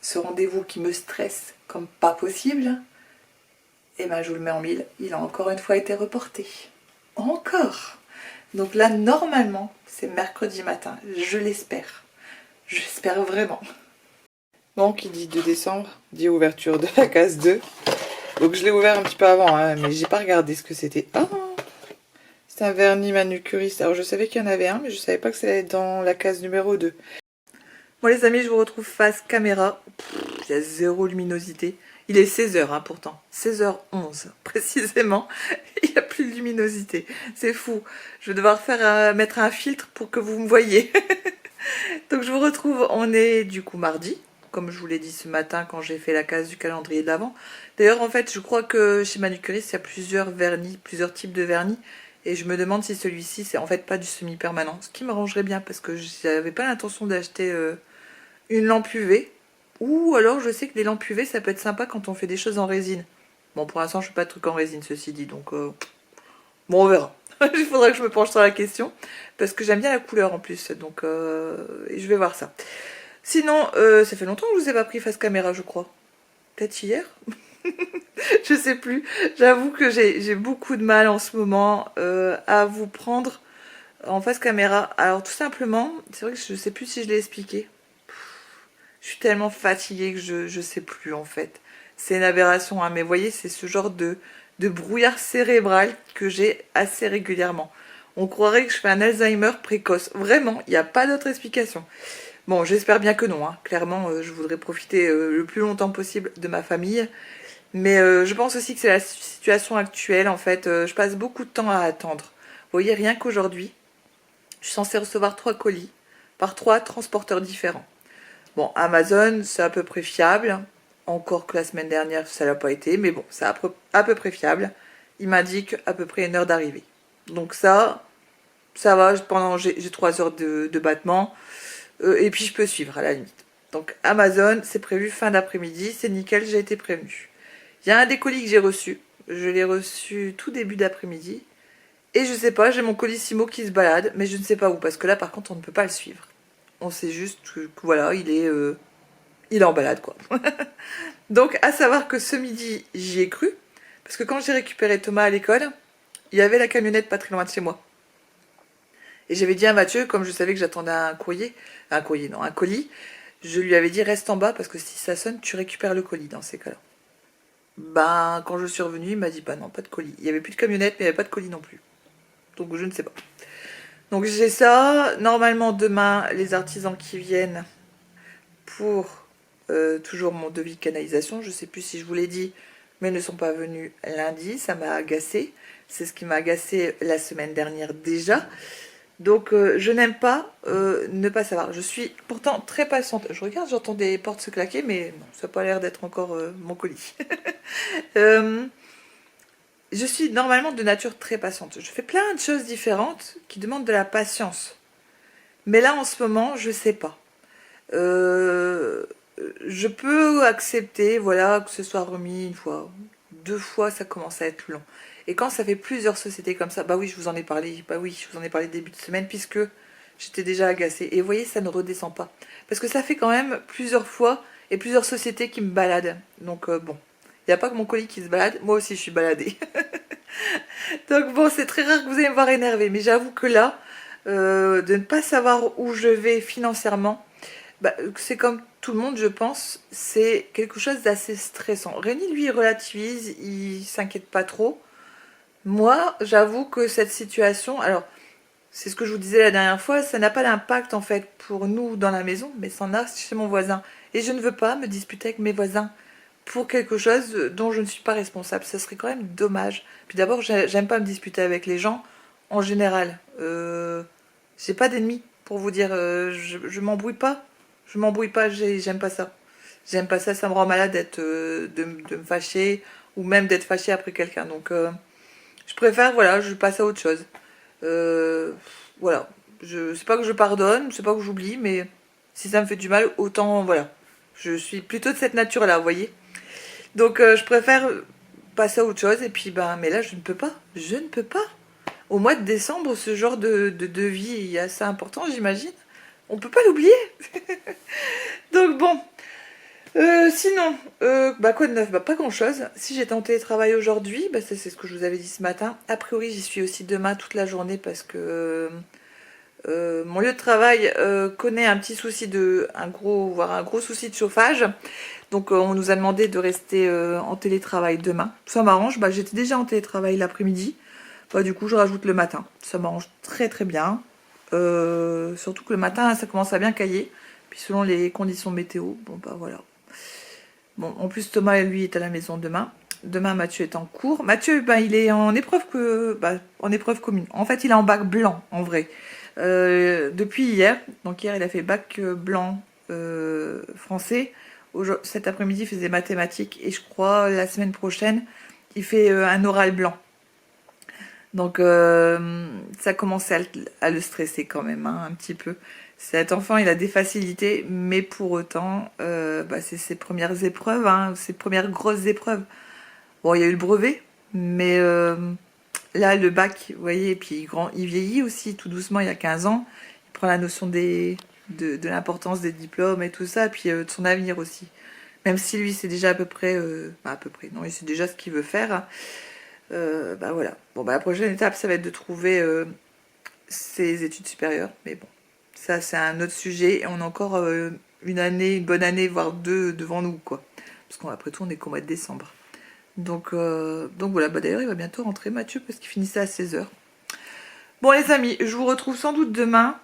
Ce rendez-vous qui me stresse comme pas possible, et ben je vous le mets en mille, il a encore une fois été reporté. Encore. Donc là, normalement, c'est mercredi matin, je l'espère. J'espère vraiment. Bon, qui dit 2 décembre, dit ouverture de la case 2. Donc je l'ai ouvert un petit peu avant, hein, mais j'ai pas regardé ce que c'était. Oh, c'est un vernis manucuriste. Alors je savais qu'il y en avait un, mais je savais pas que ça allait être dans la case numéro 2. Bon les amis, je vous retrouve face caméra. Il y a zéro luminosité. Il est 16h hein, pourtant. 16h11 précisément. Il n'y a plus de luminosité. C'est fou. Je vais devoir mettre un filtre pour que vous me voyez. Donc je vous retrouve, on est du coup mardi. Comme je vous l'ai dit ce matin quand j'ai fait la case du calendrier de l'Avent. D'ailleurs en fait je crois que chez Manucuriste il y a plusieurs vernis, plusieurs types de vernis. Et je me demande si celui-ci c'est en fait pas du semi-permanent. Ce qui m'arrangerait bien parce que j'avais pas l'intention d'acheter une lampe UV. Ou alors je sais que les lampes UV ça peut être sympa quand on fait des choses en résine. Bon pour l'instant je fais pas de trucs en résine ceci dit. Donc bon on verra. Il faudra que je me penche sur la question. Parce que j'aime bien la couleur en plus. Donc je vais voir ça. Sinon, ça fait longtemps que je vous ai pas pris face caméra, je crois. Peut-être hier. Je sais plus. J'avoue que j'ai beaucoup de mal en ce moment à vous prendre en face caméra. Alors tout simplement, c'est vrai que je sais plus si je l'ai expliqué. Je suis tellement fatiguée que je sais plus en fait. C'est une aberration, hein, mais vous voyez, c'est ce genre de brouillard cérébral que j'ai assez régulièrement. On croirait que je fais un Alzheimer précoce. Vraiment, il n'y a pas d'autre explication. Bon, j'espère bien que non. Hein. Clairement, je voudrais profiter le plus longtemps possible de ma famille. Mais je pense aussi que c'est la situation actuelle. En fait, je passe beaucoup de temps à attendre. Vous voyez, rien qu'aujourd'hui, je suis censée recevoir 3 colis par 3 transporteurs différents. Bon, Amazon, c'est à peu près fiable. Encore que la semaine dernière, ça l'a pas été. Mais bon, c'est à peu près fiable. Il m'indique à peu près 1 heure d'arrivée. Donc ça va. Pendant j'ai 3 heures de battement. Et puis je peux suivre à la limite. Donc Amazon, c'est prévu fin d'après-midi, c'est nickel, j'ai été prévenue. Il y a un des colis que j'ai reçu. Je l'ai reçu tout début d'après-midi. Et je sais pas, j'ai mon colissimo qui se balade, mais je ne sais pas où, parce que là par contre on ne peut pas le suivre. On sait juste que voilà, il est en balade quoi. Donc à savoir que ce midi, j'y ai cru, parce que quand j'ai récupéré Thomas à l'école, il y avait la camionnette pas très loin de chez moi. Et j'avais dit à Mathieu, comme je savais que j'attendais un colis, je lui avais dit reste en bas parce que si ça sonne, tu récupères le colis dans ces cas-là. Ben, quand je suis revenue, il m'a dit bah non, pas de colis. Il n'y avait plus de camionnette, mais il n'y avait pas de colis non plus. Donc je ne sais pas. Donc j'ai ça. Normalement, demain, les artisans qui viennent pour toujours mon devis de canalisation. Je ne sais plus si je vous l'ai dit, mais ils ne sont pas venus lundi. Ça m'a agacé. C'est ce qui m'a agacé la semaine dernière déjà. Donc je n'aime pas ne pas savoir. Je suis pourtant très patiente. Je regarde, j'entends des portes se claquer, mais non, ça n'a pas l'air d'être encore mon colis. Je suis normalement de nature très patiente. Je fais plein de choses différentes qui demandent de la patience. Mais là, en ce moment, je sais pas. Je peux accepter, voilà, que ce soit remis une fois, 2 fois, ça commence à être long. Et quand ça fait plusieurs sociétés comme ça, bah oui, je vous en ai parlé, bah oui, je vous en ai parlé début de semaine, puisque j'étais déjà agacée. Et vous voyez, ça ne redescend pas. Parce que ça fait quand même plusieurs fois et plusieurs sociétés qui me baladent. Donc bon, il n'y a pas que mon colis qui se balade, moi aussi je suis baladée. Donc bon, c'est très rare que vous allez me voir énervée, mais j'avoue que là, de ne pas savoir où je vais financièrement, bah, c'est comme tout le monde, je pense, c'est quelque chose d'assez stressant. Rémi, lui, il relativise, il s'inquiète pas trop. Moi, j'avoue que cette situation, alors, c'est ce que je vous disais la dernière fois, ça n'a pas d'impact en fait pour nous dans la maison, mais ça en a chez mon voisin. Et je ne veux pas me disputer avec mes voisins pour quelque chose dont je ne suis pas responsable. Ça serait quand même dommage. Puis d'abord, j'aime pas me disputer avec les gens en général. J'ai pas d'ennemis pour vous dire. Je m'embrouille pas. Je m'embrouille pas. J'aime pas ça. J'aime pas ça. Ça me rend malade de me fâcher ou même d'être fâché après quelqu'un. Donc, je préfère, voilà, je passe à autre chose. Voilà. C'est pas que je pardonne, c'est pas que j'oublie, mais si ça me fait du mal, autant, voilà. Je suis plutôt de cette nature-là, vous voyez. Donc je préfère passer à autre chose. Et puis, ben, mais là, je ne peux pas. Je ne peux pas. Au mois de décembre, ce genre de devis est assez important, j'imagine. On peut pas l'oublier. Donc bon. Sinon, bah quoi de neuf? Bah pas grand chose. Si j'étais en télétravail aujourd'hui, bah ça c'est ce que je vous avais dit ce matin. A priori j'y suis aussi demain toute la journée parce que mon lieu de travail connaît un petit souci voire un gros souci de chauffage. Donc on nous a demandé de rester en télétravail demain. Ça m'arrange, bah j'étais déjà en télétravail l'après-midi. Bah du coup je rajoute le matin. Ça m'arrange très très bien. Surtout que le matin ça commence à bien cailler. Puis selon les conditions météo, bon bah voilà. Bon, en plus Thomas lui est à la maison demain. Demain Mathieu est en cours. Mathieu, ben, il est en épreuve en épreuve commune. En fait, il est en bac blanc en vrai. Depuis hier. Donc hier, il a fait bac blanc français. Cet après-midi, il faisait mathématiques. Et je crois la semaine prochaine, il fait un oral blanc. Donc ça commence à le stresser quand même, hein, un petit peu. Cet enfant, il a des facilités, mais pour autant, bah, c'est ses premières épreuves, hein, ses premières grosses épreuves. Bon, il y a eu le brevet, mais là, le bac, vous voyez, et puis il vieillit aussi, tout doucement, il y a 15 ans. Il prend la notion de l'importance des diplômes et tout ça, et puis de son avenir aussi. Même si lui, c'est déjà à peu près, non, il sait déjà ce qu'il veut faire. Hein. Bah voilà. Bon, bah la prochaine étape, ça va être de trouver ses études supérieures, mais bon. Ça, c'est un autre sujet. Et on a encore une bonne année, voire deux devant nous, quoi. Parce qu'après tout, on est qu'au mois de décembre. Donc voilà. Bah, d'ailleurs, il va bientôt rentrer, Mathieu, parce qu'il finissait à 16h. Bon, les amis, je vous retrouve sans doute demain.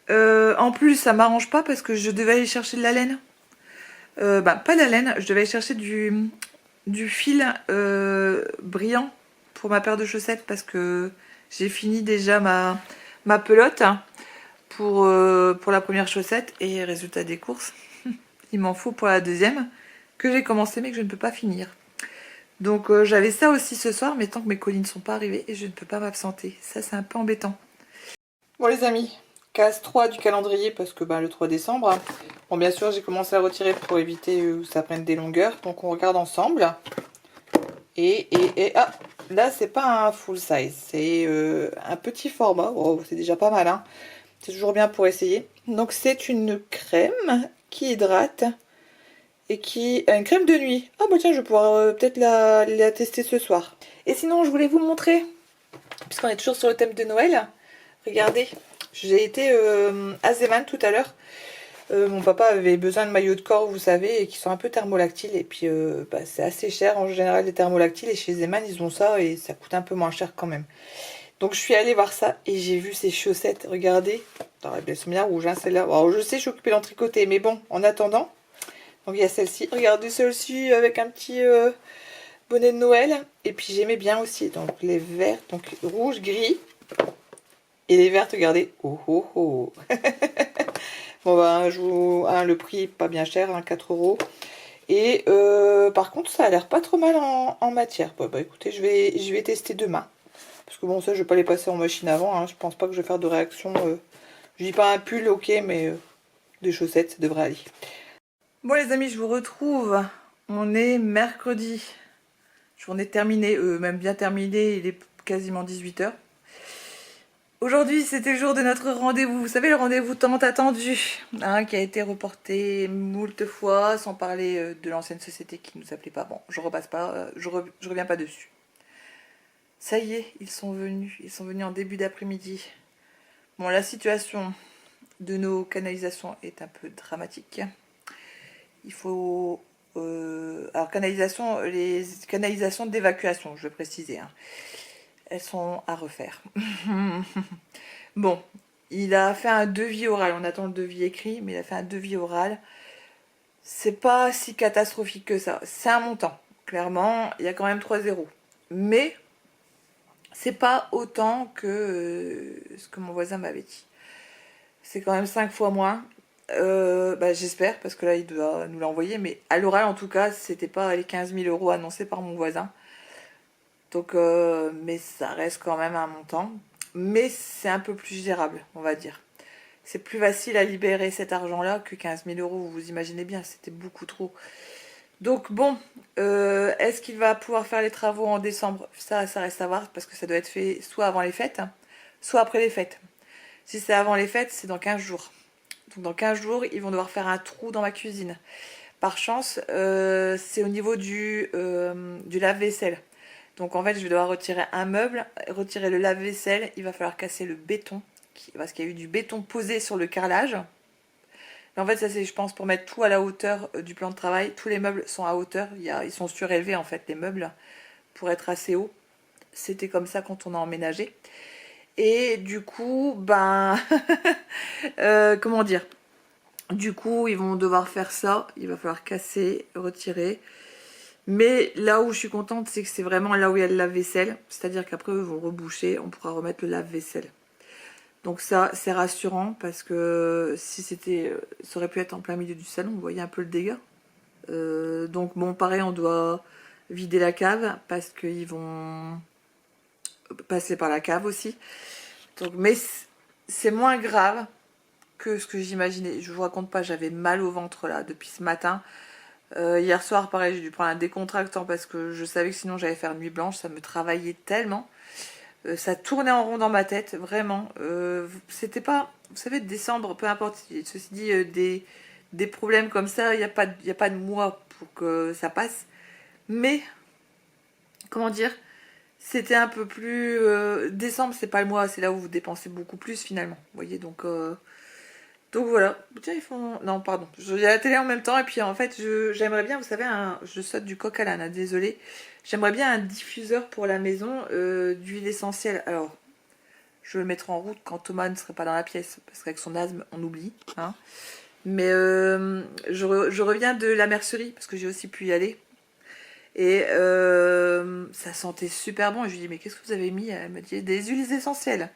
En plus, ça m'arrange pas parce que je devais aller chercher de la laine. Bah, pas de la laine, je devais aller chercher du fil brillant pour ma paire de chaussettes parce que j'ai fini déjà ma pelote. Hein, pour la première chaussette et résultat des courses, il m'en faut pour la deuxième que j'ai commencé mais que je ne peux pas finir. Donc j'avais ça aussi ce soir mais tant que mes colis ne sont pas arrivés et je ne peux pas m'absenter. Ça c'est un peu embêtant. Bon les amis, case 3 du calendrier parce que le 3 décembre. Bon bien sûr j'ai commencé à retirer pour éviter que ça prenne des longueurs. Donc on regarde ensemble. Et ah, là c'est pas un full size, c'est un petit format. Oh, c'est déjà pas mal hein. C'est toujours bien pour essayer. Donc c'est une crème qui hydrate et qui a une crème de nuit. Ah bah tiens, je vais pouvoir peut-être la tester ce soir. Et sinon, je voulais vous montrer, puisqu'on est toujours sur le thème de Noël. Regardez, j'ai été à Zeman tout à l'heure. Mon papa avait besoin de maillots de corps, vous savez, et qui sont un peu thermolactiles. Et puis c'est assez cher en général les thermolactiles. Et chez Zeman, ils ont ça et ça coûte un peu moins cher quand même. Donc je suis allée voir ça et j'ai vu ces chaussettes, regardez. Alors, elles sont bien rouges, hein, celle-là. Alors je sais, je suis occupée d'en tricoter, mais bon, en attendant. Donc il y a celle-ci, regardez celle-ci avec un petit bonnet de Noël. Et puis j'aimais bien aussi, donc les verts, donc rouge, gris. Et les vertes, regardez. Oh oh oh. Bon bah, le prix pas bien cher, hein, 4 €. Et par contre, ça a l'air pas trop mal en matière. Bon, bah écoutez, je vais tester demain. Parce que bon, ça, je vais pas les passer en machine avant. Hein. Je pense pas que je vais faire de réaction. Je dis pas un pull, ok, mais de chaussettes, ça devrait aller. Bon les amis, je vous retrouve. On est mercredi. Journée terminée, même bien terminée, il est quasiment 18 h. Aujourd'hui, c'était le jour de notre rendez-vous. Vous savez, le rendez-vous tant attendu, hein, qui a été reporté moult fois, sans parler de l'ancienne société qui nous appelait pas. Bon, je repasse pas, je reviens pas dessus. Ça y est, ils sont venus en début d'après-midi. Bon, la situation de nos canalisations est un peu dramatique. Il faut... alors, les canalisations d'évacuation, je veux préciser, hein. Elles sont à refaire. Bon, il a fait un devis oral. On attend le devis écrit, mais il a fait un devis oral. C'est pas si catastrophique que ça. C'est un montant. Clairement, il y a quand même 3 zéros. Mais c'est pas autant que ce que mon voisin m'avait dit. C'est quand même 5 fois moins. J'espère, parce que là, il doit nous l'envoyer. Mais à l'oral, en tout cas, c'était pas les 15 000 euros annoncés par mon voisin. Donc, mais ça reste quand même un montant. Mais c'est un peu plus gérable, on va dire. C'est plus facile à libérer cet argent-là que 15 000 euros. Vous imaginez bien, c'était beaucoup trop. Donc bon, est-ce qu'il va pouvoir faire les travaux en décembre? Ça reste à voir, parce que ça doit être fait soit avant les fêtes, soit après les fêtes. Si c'est avant les fêtes, c'est dans 15 jours. Donc dans 15 jours, ils vont devoir faire un trou dans ma cuisine. Par chance, c'est au niveau du lave-vaisselle. Donc en fait, je vais devoir retirer un meuble, retirer le lave-vaisselle. Il va falloir casser le béton, parce qu'il y a eu du béton posé sur le carrelage. Mais en fait, ça c'est, je pense, pour mettre tout à la hauteur du plan de travail. Tous les meubles sont à hauteur. Ils sont surélevés, en fait, les meubles, pour être assez hauts. C'était comme ça quand on a emménagé. Et du coup, comment dire? Du coup, ils vont devoir faire ça. Il va falloir casser, retirer. Mais là où je suis contente, c'est que c'est vraiment là où il y a le lave-vaisselle. C'est-à-dire qu'après, eux vont reboucher, on pourra remettre le lave-vaisselle. Donc ça, c'est rassurant parce que si c'était... ça aurait pu être en plein milieu du salon, vous voyez un peu le dégât. Donc bon, pareil, on doit vider la cave parce qu'ils vont passer par la cave aussi. Donc, mais c'est moins grave que ce que j'imaginais. Je vous raconte pas, j'avais mal au ventre là depuis ce matin. Hier soir, pareil, j'ai dû prendre un décontractant parce que je savais que sinon j'allais faire nuit blanche. Ça me travaillait tellement. Ça tournait en rond dans ma tête, vraiment. C'était pas... Vous savez, décembre, peu importe. Ceci dit, des problèmes comme ça, il n'y a pas de mois pour que ça passe. Mais, comment dire, c'était un peu plus... décembre, c'est pas le mois, c'est là où vous dépensez beaucoup plus finalement. Vous voyez, donc voilà, tiens ils font... Non pardon, j'ai la télé en même temps et puis en fait j'aimerais bien, vous savez, je saute du coq à l'âne, désolé. J'aimerais bien un diffuseur pour la maison d'huile essentielle. Alors, je le mettrai en route quand Thomas ne serait pas dans la pièce, parce qu'avec son asthme on oublie. Hein. Mais je reviens de la mercerie, parce que j'ai aussi pu y aller. Et ça sentait super bon. Et je lui dis mais qu'est-ce que vous avez mis? Elle me dit des huiles essentielles.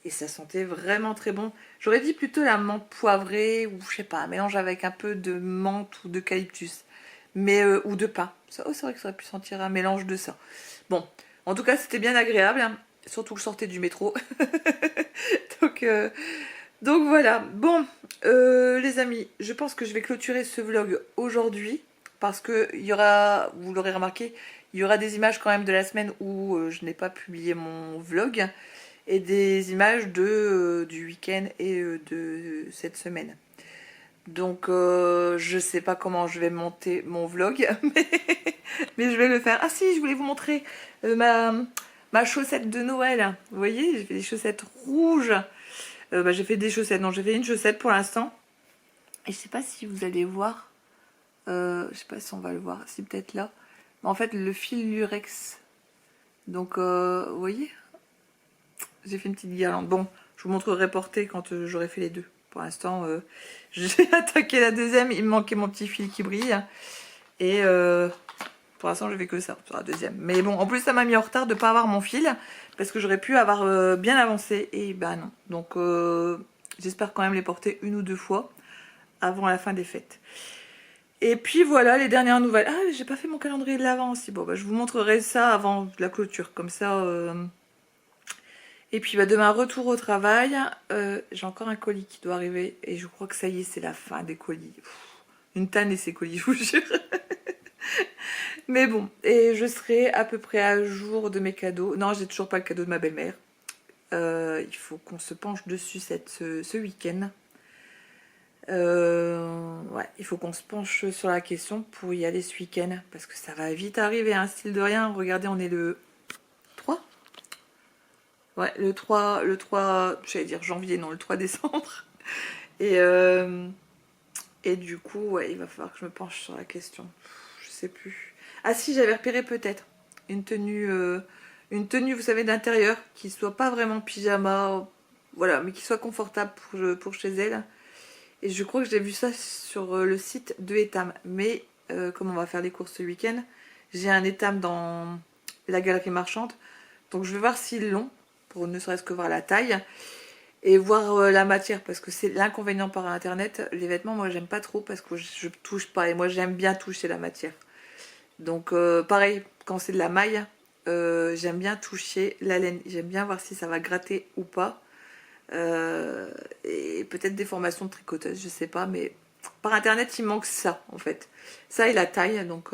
Et ça sentait vraiment très bon. J'aurais dit plutôt la menthe poivrée ou je sais pas, un mélange avec un peu de menthe ou d'eucalyptus. Mais, ou de pain. Ça, oh, c'est vrai que ça aurait pu sentir un mélange de ça. Bon, en tout cas, c'était bien agréable. Hein. Surtout que je sortais du métro. donc voilà. Bon, les amis, je pense que je vais clôturer ce vlog aujourd'hui. Parce que il y aura, vous l'aurez remarqué, il y aura des images quand même de la semaine où je n'ai pas publié mon vlog. Et des images du week-end et de cette semaine. Donc je sais pas comment je vais monter mon vlog, mais je vais le faire. Ah si, je voulais vous montrer ma chaussette de Noël. Vous voyez, j'ai fait des chaussettes rouges. J'ai fait des chaussettes, non, j'ai fait une chaussette pour l'instant. Et je sais pas si vous allez voir. Je sais pas si on va le voir, si peut-être là. Mais en fait, le fil lurex. Donc, vous voyez, j'ai fait une petite guirlande. Bon, je vous montrerai portée quand j'aurai fait les deux. Pour l'instant, j'ai attaqué la deuxième. Il me manquait mon petit fil qui brille. Et pour l'instant, je fais que ça sur la deuxième. Mais bon, en plus, ça m'a mis en retard de ne pas avoir mon fil. Parce que j'aurais pu avoir bien avancé. Et bah non. Donc, j'espère quand même les porter une ou deux fois avant la fin des fêtes. Et puis voilà les dernières nouvelles. Ah, j'ai pas fait mon calendrier de l'avant aussi. Bon, bah, je vous montrerai ça avant la clôture. Comme ça... Et puis bah, demain, retour au travail. J'ai encore un colis qui doit arriver. Et je crois que ça y est, c'est la fin des colis. Pff, une tannée ces colis, je vous jure. Mais bon, et je serai à peu près à jour de mes cadeaux. Non, j'ai toujours pas le cadeau de ma belle-mère. Il faut qu'on se penche dessus ce week-end. Ouais, il faut qu'on se penche sur la question pour y aller ce week-end. Parce que ça va vite arriver, un style de rien. Regardez, on est le 3. Ouais, le 3, j'allais dire janvier, non, le 3 décembre. Et, euh, et du coup, ouais, il va falloir que je me penche sur la question. Je sais plus. Ah si, j'avais repéré peut-être une tenue, vous savez, d'intérieur, qui soit pas vraiment pyjama, voilà, mais qui soit confortable pour chez elle. Et je crois que j'ai vu ça sur le site de Etam. Mais comme on va faire les courses ce week-end, j'ai un Etam dans la galerie marchande. Donc je vais voir s'ils l'ont, pour ne serait-ce que voir la taille. Et voir la matière, parce que c'est l'inconvénient par internet. Les vêtements, moi j'aime pas trop parce que je touche pas. Et moi j'aime bien toucher la matière. Donc pareil, quand c'est de la maille, j'aime bien toucher la laine. J'aime bien voir si ça va gratter ou pas. Et peut-être des formations de tricoteuse, je sais pas. Mais par internet, il manque ça en fait. Ça et la taille. Donc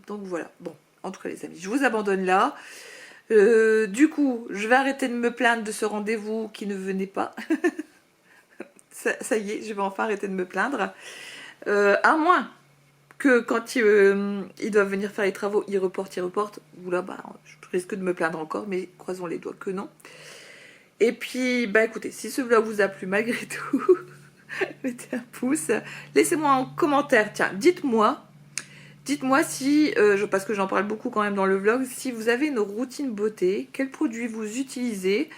voilà. Bon, en tout cas les amis, je vous abandonne là. Du coup, je vais arrêter de me plaindre de ce rendez-vous qui ne venait pas. Ça y est, je vais enfin arrêter de me plaindre. À moins que quand ils doivent venir faire les travaux, ils reportent. Oula, bah, je risque de me plaindre encore, mais croisons les doigts que non. Et puis, bah écoutez, si ce vlog vous a plu malgré tout, mettez un pouce. Laissez-moi en commentaire, tiens, dites-moi si, parce que j'en parle beaucoup quand même dans le vlog, si vous avez une routine beauté, quels produits vous utilisez.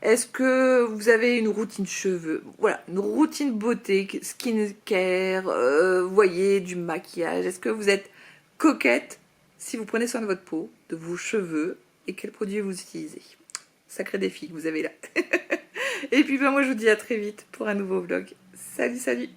Est-ce que vous avez une routine cheveux? Voilà, une routine beauté, skincare, vous voyez, du maquillage. Est-ce que vous êtes coquette si vous prenez soin de votre peau, de vos cheveux, et quels produits vous utilisez? Sacré défi que vous avez là. Et puis ben, moi je vous dis à très vite pour un nouveau vlog. Salut, salut!